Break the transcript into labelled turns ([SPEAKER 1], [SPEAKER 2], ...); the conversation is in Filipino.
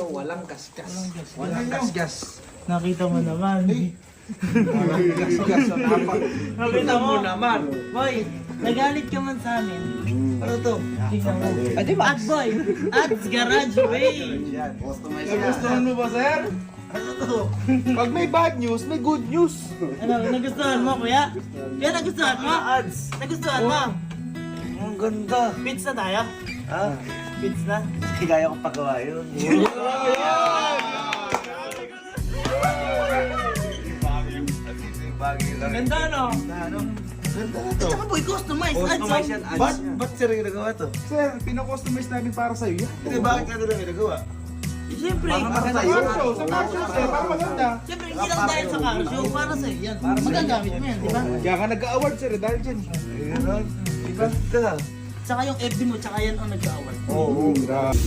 [SPEAKER 1] Walang gasgas. Walang gasgas.
[SPEAKER 2] Nakita mo naman.
[SPEAKER 1] Walang gasgas.
[SPEAKER 2] Nakita mo naman. Boy, nagalit ka man sa amin. Ano to? Tingnan mo. Ad boy, Ad's Garage Way.
[SPEAKER 1] Nagustuhan mo ba, sir?
[SPEAKER 2] Ano to?
[SPEAKER 1] Pag may bad news, may good news.
[SPEAKER 2] Ano, nagustuhan mo kuya? Kuya, nagustuhan mo?
[SPEAKER 3] Ads!
[SPEAKER 2] Nagustuhan mo?
[SPEAKER 3] Ang ganda!
[SPEAKER 2] Pits na tayo?
[SPEAKER 3] Ha?
[SPEAKER 2] Pits na?
[SPEAKER 3] Hindi kaya kong pagawa yun. Bagay lang.
[SPEAKER 2] Ganda no?
[SPEAKER 3] Ano? Ganda na to.
[SPEAKER 2] Tsaka boy, customize.
[SPEAKER 3] Customize yan,
[SPEAKER 2] Ads.
[SPEAKER 3] ads. Ba't sir yung ginagawa to?
[SPEAKER 1] Sir, pinakustomize namin para sa'yo yan.
[SPEAKER 3] Hindi, bakit ka nila ginagawa?
[SPEAKER 2] Siyempre,
[SPEAKER 1] Sa car show, sir, para maganda.
[SPEAKER 2] siyempre hindi lang dahil sa car show, para sa yan. Magagamit mo yan, di ba?
[SPEAKER 1] Kaya ka nag-award, sir, dahil dyan.
[SPEAKER 3] Ayun, diba? Ganda.
[SPEAKER 2] Tsaka yung FB mo, tsaka yan ang nag-award.
[SPEAKER 1] Oo, grabe.